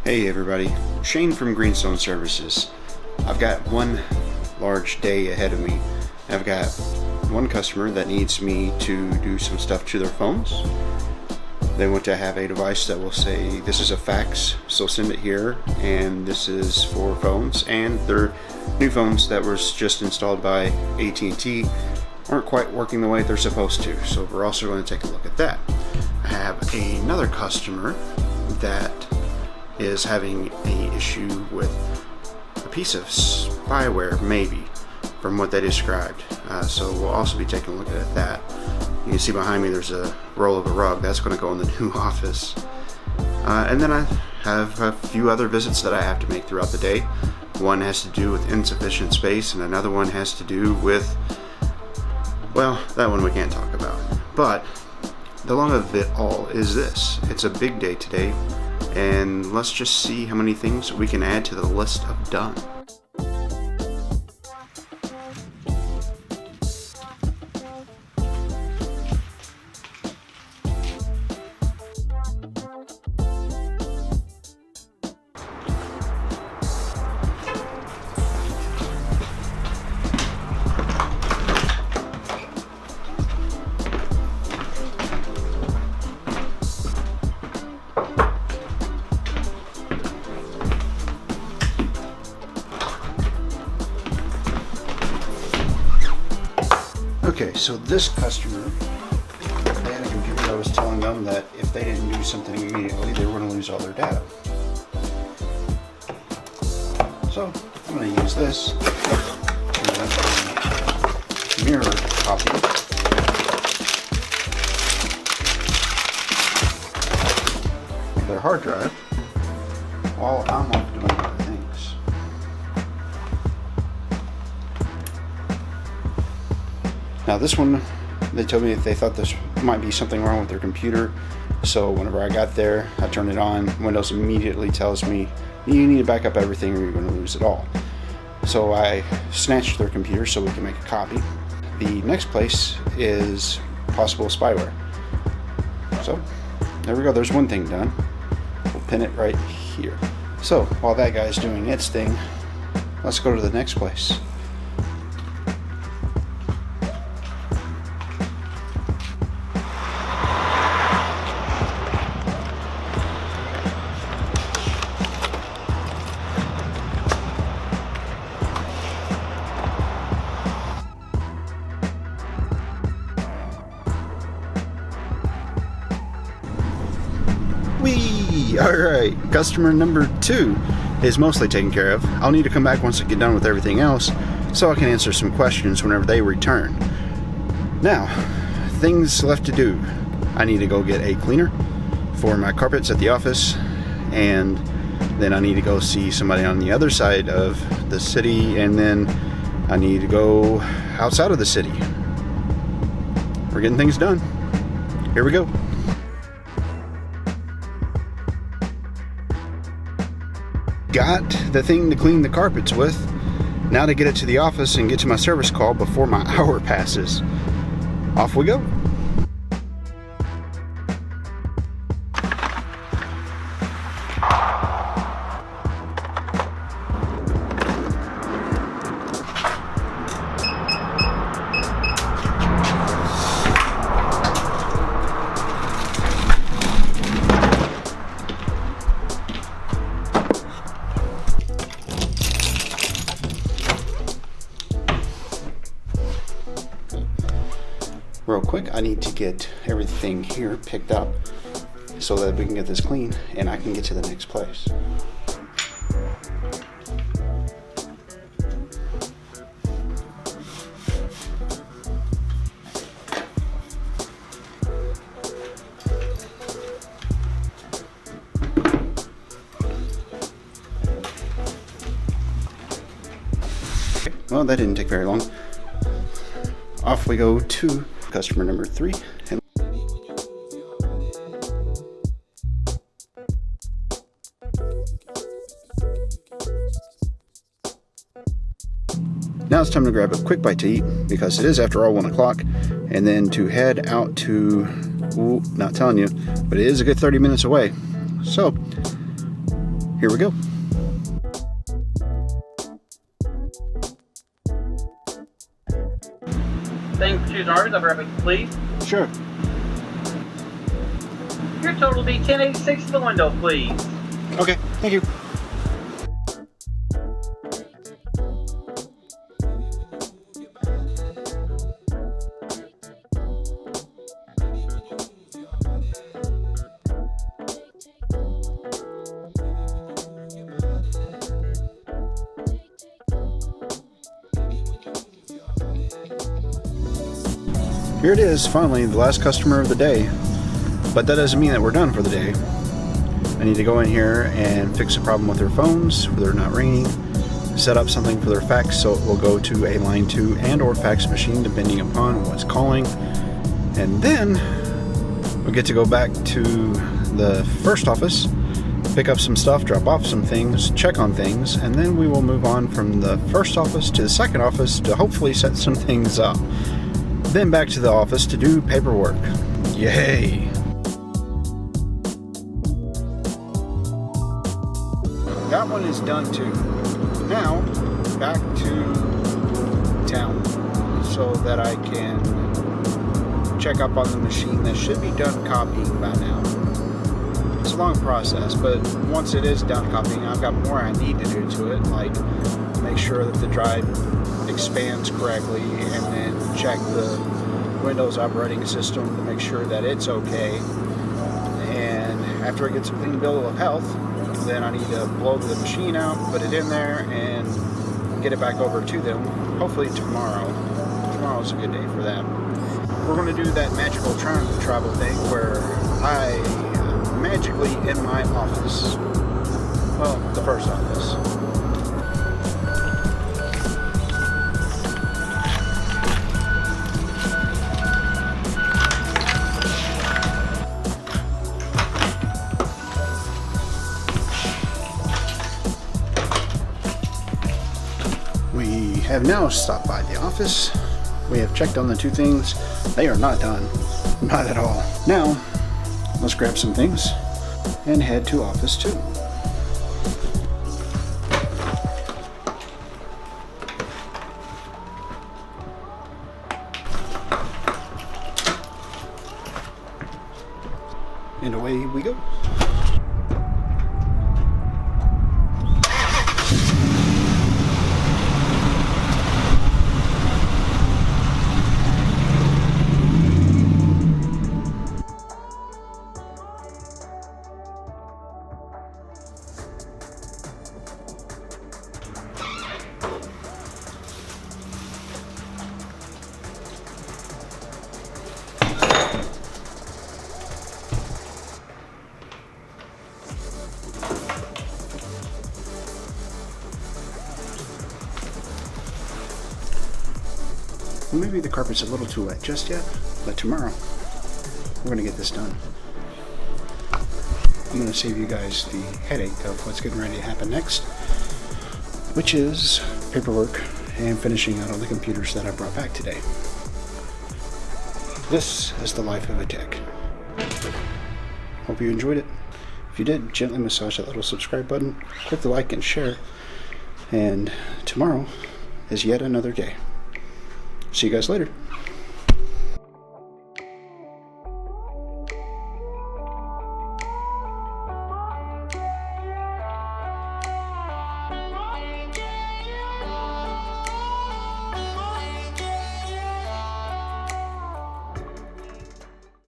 Hey everybody, Shane from Greenstone Services. I've got one large day ahead of me. I've got one customer that needs me to do some stuff to their phones. They want to have a device that will say this is a fax, so send it here, and this is for phones, and their new phones that was just installed by AT&T aren't quite working the way they're supposed to, so we're also going to take a look at that. I have another customer that is having an issue with a piece of spyware, maybe, from what they described. So we'll also be taking a look at that. You can see behind me there's a roll of a rug. That's going to go in the new office. And then I have a few other visits that I have to make throughout the day. One has to do with insufficient space, and another one has to do with, well, that one we can't talk about. But the long of it all is this. It's a big day today, and let's just see how many things we can add to the list of done. Okay, so this customer, they had a computer that was telling them that if they didn't do something immediately, they were going to lose all their data. So I'm going to use this mirror copy. Their hard drive while I'm off doing other things. Now this one, they told me that they thought this might be something wrong with their computer, so whenever I got there, I turned it on. Windows immediately tells me you need to back up everything or you're going to lose it all. So I snatched their computer so we can make a copy. The next place is possible spyware. So there we go, there's one thing done. We'll pin it right here. So while that guy's doing its thing, let's go to the next place. Alright, customer number 2 is mostly taken care of. I'll need to come back once I get done with everything else so I can answer some questions whenever they return. Now, things left to do. I need to go get a cleaner for my carpets at the office, and then I need to go see somebody on the other side of the city, and then I need to go outside of the city. We're getting things done. Here we go. Got the thing to clean the carpets with. Now to get it to the office and get to my service call before my hour passes. Off we go. Real quick, I need to get everything here picked up so that we can get this clean and I can get to the next place. Okay, well, that didn't take very long. Off we go to customer number 3. Now it's time to grab a quick bite to eat because it is, after all, 1 o'clock, and then to head out to, ooh, not telling you, but it is a good 30 minutes away. So, here we go. Thank you for choosing Arby's. I'll be right back, please. Sure. Your total will be $10.86 to the window, please. Okay, thank you. Here it is, finally, the last customer of the day. But that doesn't mean that we're done for the day. I need to go in here and fix a problem with their phones, where they're not ringing, set up something for their fax so it will go to a line 2 and or fax machine depending upon what's calling. And then we'll get to go back to the first office, pick up some stuff, drop off some things, check on things, and then we will move on from the first office to the second office to hopefully set some things up. Then back to the office to do paperwork. Yay! That one is done too. Now, back to town so that I can check up on the machine that should be done copying by now. It's a long process, but once it is done copying, I've got more I need to do to it, like make sure that the drive expands correctly, and then check the Windows operating system to make sure that it's okay. And after I get some clean bill of health, then I need to blow the machine out, put it in there, and get it back over to them, hopefully tomorrow. Tomorrow's a good day for that. We're going to do that magical time travel thing where I am magically in my office. Well, the first office. We have now stopped by the office. We have checked on the two things. They are not done. Not at all. Now, let's grab some things and head to office 2. And away we go. Well, maybe the carpet's a little too wet just yet, but tomorrow we're going to get this done. I'm going to save you guys the headache of what's getting ready to happen next, which is paperwork and finishing out all the computers that I brought back today. This is the life of a tech. Hope you enjoyed it. If you did, gently massage that little subscribe button, click the like and share, and tomorrow is yet another day. See you guys later.